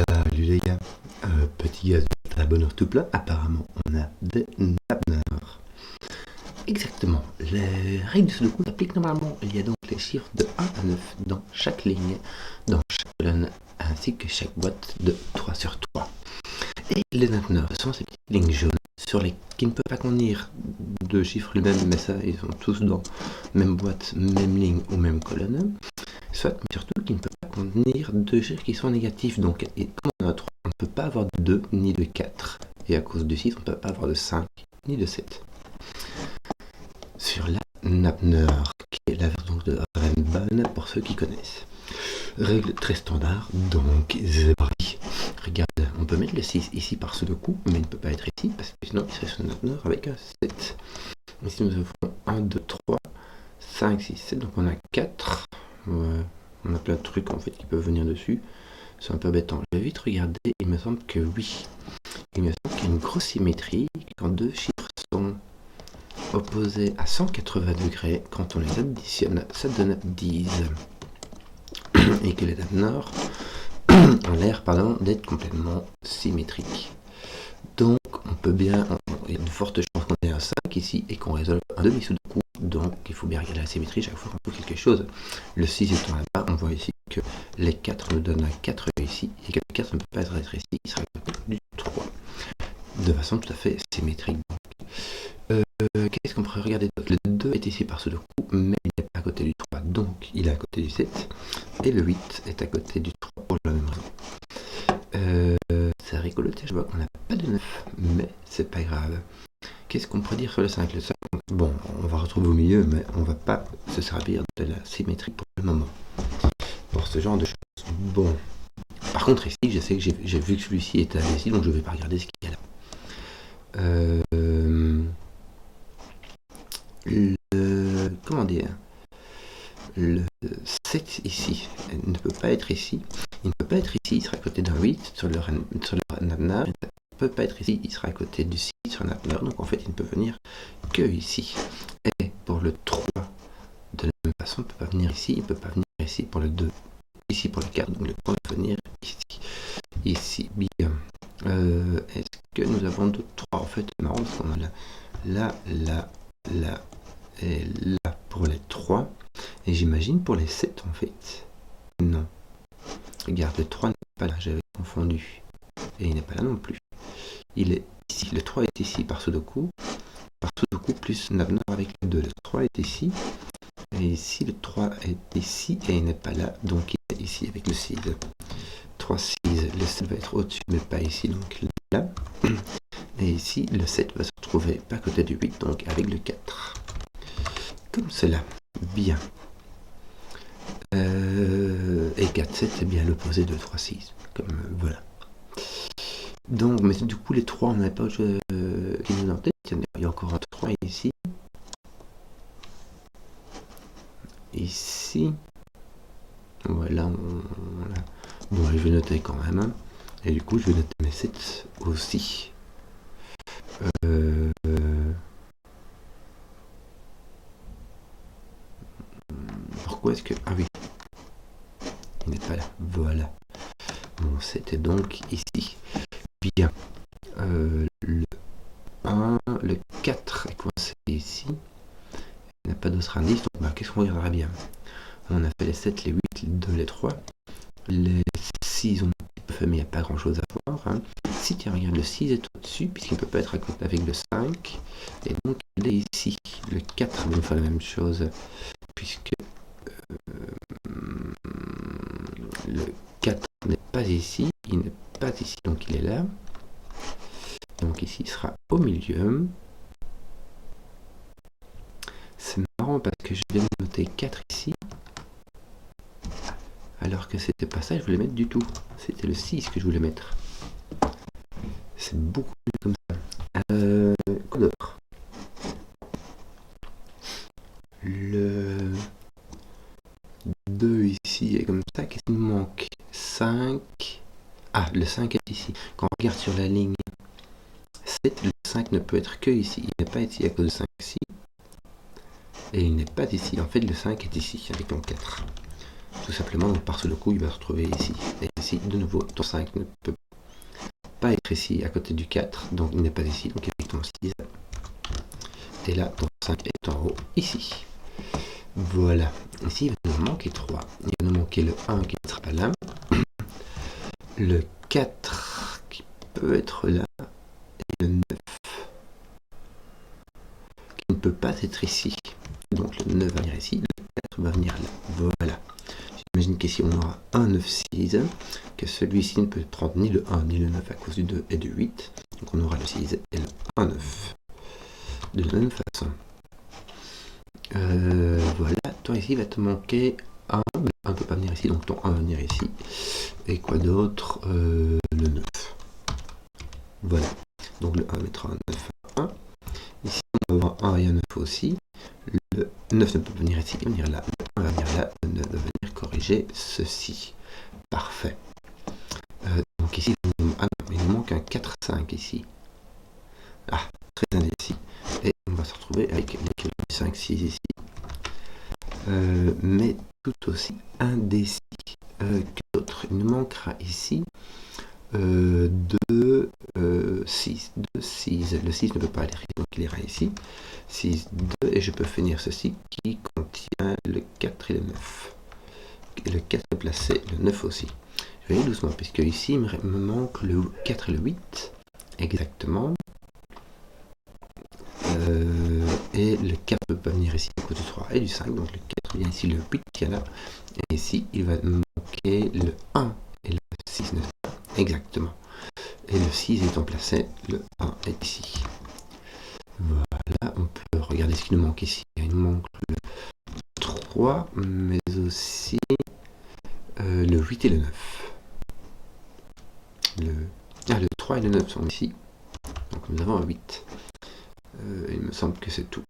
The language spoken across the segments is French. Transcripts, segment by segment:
Salut les gars, petit gaz à bonheur tout plat, apparemment on a des napneurs. Exactement, les règles de Sudoku s'appliquent normalement. Il y a donc les chiffres de 1 à 9 dans chaque ligne, dans chaque colonne, ainsi que chaque boîte de 3 sur 3. Et les napneurs sont ces petites lignes jaunes qui ne peuvent pas contenir deux chiffres les mêmes, mais ça ils sont tous dans même boîte, même ligne ou même colonne. Soit, mais surtout qui ne peut pas contenir deux chiffres qui sont négatifs. Donc, et comme on en a 3, on ne peut pas avoir de 2 ni de 4. Et à cause de 6, on ne peut pas avoir de 5 ni de 7. Sur la napneur, qui est la version de Renban pour ceux qui connaissent. Règle très standard, donc c'est parti. Regarde, on peut mettre le 6 ici par Sudoku, mais il ne peut pas être ici, parce que sinon il serait sur napneur avec un 7. Ici nous avons 1, 2, 3, 5, 6, 7, donc on a 4. Ouais, on a plein de trucs en fait qui peuvent venir dessus. C'est un peu embêtant. Je vais vite regarder. Il me semble que oui. Il me semble qu'il y a une grosse symétrie quand deux chiffres sont opposés à 180 degrés. Quand on les additionne, ça donne 10. Et que les napneurs ont l'air d'être complètement symétriques. Donc on peut bien, il y a de fortes chances qu'on ait un 5 ici et qu'on résolve un demi-Sudoku. Donc il faut bien regarder la symétrie chaque fois qu'on trouve quelque chose. Le 6 étant là-bas, on voit ici que les 4 nous donnent un 4 ici, et que le 4 ne peut pas être ici, il sera du 3. De façon tout à fait symétrique. Qu'est-ce qu'on pourrait regarder d'autre? Le 2 est ici par Sudoku, mais il n'est pas à côté du 3, donc il est à côté du 7. Et le 8 est à côté du 3 pour la même raison. C'est rigolo, je vois qu'on n'a pas de 9, mais c'est pas grave. Qu'est-ce qu'on pourrait dire sur le 5? Le 5, bon, on va retrouver au milieu, mais on va pas se servir de la symétrie pour le moment. Pour ce genre de choses. Bon. Par contre, ici, je sais que j'ai vu que celui-ci était ici, donc je vais pas regarder ce qu'il y a là. Comment dire? Le 7 ici ne peut pas être ici. Il ne peut pas être ici, il sera à côté d'un 8 sur le napneur. Il ne peut pas être ici, il sera à côté du 6 sur le napneur. Donc en fait, il ne peut venir que ici. Et pour le 3, de la même façon, il ne peut pas venir ici, il ne peut pas venir ici pour le 2. Ici pour le 4, donc le 3 va venir ici. Ici, bien. Est-ce que nous avons d'autres 3? En fait, c'est marrant parce qu'on a là et là pour les 3. Et j'imagine pour les 7 en fait. Non. Regarde, le 3 n'est pas là, j'avais confondu. Et il n'est pas là non plus. Il est ici. Le 3 est ici par Sudoku. Par Sudoku plus napneur avec le 2. Le 3 est ici. Et ici, le 3 est ici et il n'est pas là. Donc il est ici avec le 6. 3, 6. Le 7 va être au-dessus, mais pas ici. Donc là. Et ici, le 7 va se retrouver pas à côté du 8, donc avec le 4. Comme cela. Bien. Et 4, 7, c'est bien l'opposé de 3, 6. Comme voilà. Donc, mais du coup, les 3, on n'avait pas autre chose qui nous en tête. Il y a encore un 3 ici. Ici. Voilà. Bon, je vais noter quand même. Hein. Et du coup, je vais noter mes 7 aussi. Pourquoi est-ce que... Ah oui. Il n'est pas là. Voilà. Bon, c'était donc ici. Bien. Le 1, le 4 est coincé ici. Il n'y a pas d'autre indice. Donc, bah, qu'est-ce qu'on regardera bien? On a fait les 7, les 8, les 2, les 3. Les 6, on a un petit peu fait, mais il n'y a pas grand-chose à voir. Hein. Si tu regardes, le 6 est au-dessus, puisqu'il ne peut pas être à côté avec le 5. Et donc, il est ici. Le 4 va nous faire la même chose, puisque le 4 n'est pas ici. Il n'est pas ici, donc il est là. Donc ici, il sera au milieu. C'est marrant parce que je viens de noter 4 ici. Alors que c'était pas ça, je voulais mettre du tout. C'était le 6 que je voulais mettre. C'est beaucoup plus comme ça. Quoi d'autre? Le 2 ici est comme ça. Qu'est-ce qu'il nous manque? 5. Ah, le 5 est ici. Quand on regarde sur la ligne 7, le 5 ne peut être que ici. Il n'est pas ici à cause de 5 ici. Et il n'est pas ici. En fait, le 5 est ici avec mon 4. Tout simplement, donc par ce coup, il va se retrouver ici. Et ici, ici, de nouveau, ton 5 ne peut pas être ici à côté du 4, donc il n'est pas ici, donc avec ton 6. Et là, ton 5 est en haut, ici. Voilà. Ici, il va nous manquer 3. Il va nous manquer le 1 qui ne sera pas là. Le 4 qui peut être là. Et le 9 qui ne peut pas être ici. Donc le 9 va venir ici, le 4 va venir là. Voilà. J'imagine qu'ici on aura un 9, 6, que celui-ci ne peut prendre ni le 1 ni le 9 à cause du 2 et du 8. Donc on aura le 6 et le 1, 9. De la même façon. Voilà, toi ici il va te manquer 1, mais 1 ne peut pas venir ici, donc ton 1 va venir ici. Et quoi d'autre, le 9. Voilà, donc le 1 mettra un 9 à 1. Ici on va avoir 1 et un 9 aussi. Le 9 ne peut pas venir ici, il va venir là. Le 1 va venir là, le 9 va venir corriger ceci. Parfait. Donc ici, il nous manque un 4, 5 ici. Ah, très indécis. Et on va se retrouver avec les 5, 6 ici. Mais tout aussi indécis que d'autres. Il nous manquera ici 2, 6, 2, 6. Le 6 ne peut pas aller ici, donc il ira ici. 6, 2, et je peux finir ceci qui contient le 4 et le 9. Et le 4 est placé, le 9 aussi. Je vais aller doucement, puisque ici il me manque le 4 et le 8. Exactement. Et le 4 ne peut pas venir ici à cause du 3 et du 5, donc le 4 vient ici, le 8 qui est là, et ici il va manquer le 1 et le 6 ne sont pas exactement. Et le 6 étant placé, le 1 est ici. Voilà, on peut regarder ce qui nous manque ici. Il nous manque le 3, mais aussi le 8 et le 9. Le 3 et le 9 sont ici, donc nous avons un 8. Il me semble que c'est tout.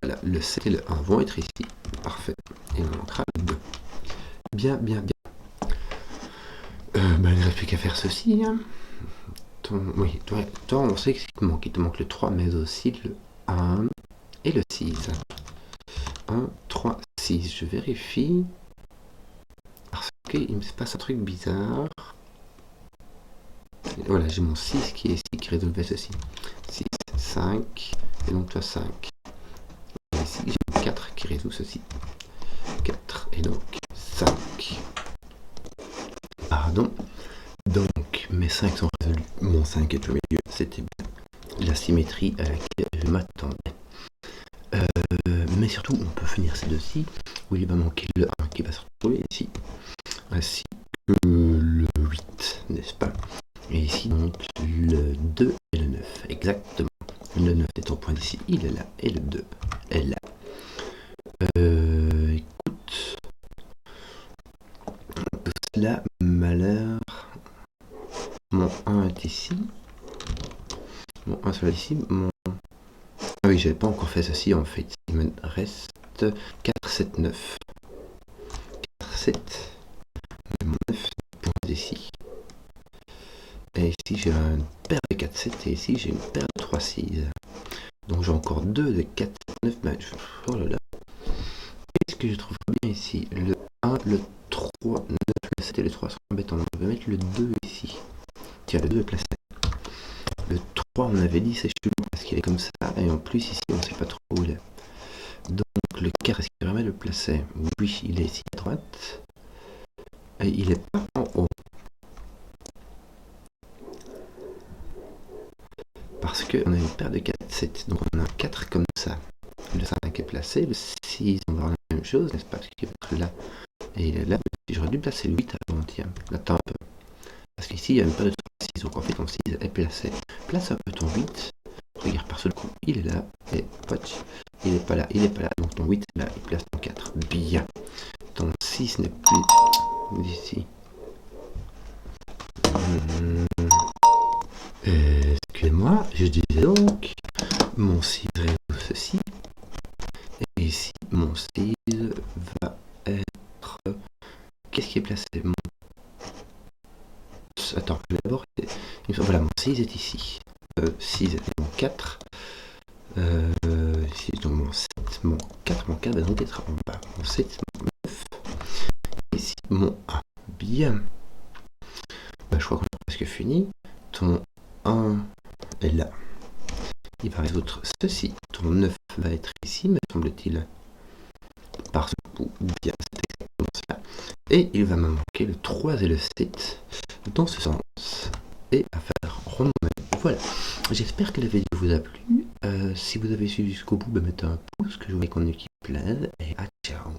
Voilà, le 7 et le 1 vont être ici. Parfait. Et on manquera le 2. Bien, bien, bien. Il ne reste plus qu'à faire ceci. Hein. Oui, toi, on sait ce qu'il te manque. Il te manque le 3, mais aussi le 1 et le 6. 1, 3, 6. Je vérifie. Parce qu'il me passe un truc bizarre. Voilà, j'ai mon 6 qui est ici, qui résolvait ceci. 6, 5, et donc toi 5. Et ici, j'ai mon 4 qui résout ceci. 4, et donc 5. Pardon. Donc, mes 5 sont résolus. Mon 5 est au milieu, c'était bien la symétrie à laquelle je m'attendais. Mais surtout, on peut finir ces deux-ci, où il va manquer le 1 qui va se retrouver ici, ainsi que le 8, n'est-ce pas? Et ici, donc, le 2 et le 9, exactement. Le 9 est au point d'ici, il est là, et le 2 est là. Écoute, tout cela m'a l'air... Mon 1 est ici. Mon 1 sera ici. Mon... Ah oui, j'avais pas encore fait ceci en fait. Il me reste 4, 7, 9. 4, 7. Mon 9 point ici. Et ici j'ai une paire de 4, 7 et ici j'ai une paire de 3, 6. Donc j'ai encore 2 de 4, 9. Ben, oh là là. Qu'est-ce que je trouve bien ici? Le 1, le 3, 9, le 7 et le 3 sont embêtants. Je vais mettre le 2 ici. Tiens, le 2 est placé. Le 3, on avait dit, c'est chelou parce qu'il est comme ça. Et en plus, ici, on ne sait pas trop où il est. Donc, le 4, est-ce qu'il permet de le placer? Oui, il est ici à droite. Et il est pas en haut. Parce qu'on a une paire de 4, 7. Donc, on a un 4 comme ça. Le 5 est placé. Le 6, on va avoir la même chose, n'est-ce pas? Parce qu'il va être là. Et il est là. J'aurais dû placer le 8 avant. Tiens, attends un peu. Parce qu'ici, il y a une paire de 3, 6. Donc, en fait, ton 6 est placé. Place un peu ton 8. Regarde par ce coup, il est là. Et watch. Il n'est pas là, il n'est pas là. Donc, ton 8 est là. Il place ton 4. Bien. Ton 6 n'est plus d'ici. Excusez-moi, je disais donc, mon 6 résout ceci. Et ici, mon 6 va être... Qu'est-ce qui est placé? Attends, je vais d'abord... Voilà, mon 6 est ici. 6 est mon 4. Ici, donc mon 7, mon 4 va donc être en bas. Mon 7, mon 9. Ici, mon 1. Bien. je crois qu'on a presque fini. Ton 1 est là. Il va résoudre ceci. Ton 9 va être ici, me semble-t-il. Par ce coup, bien, c'est exactement cela. Et il va me manquer le 3 et le 7 dans ce sens. Et à faire rond. Voilà. J'espère que la vidéo vous a plu. Si vous avez suivi jusqu'au bout, mettez un pouce, que je voudrais qu'on y plaise. Et à ciao.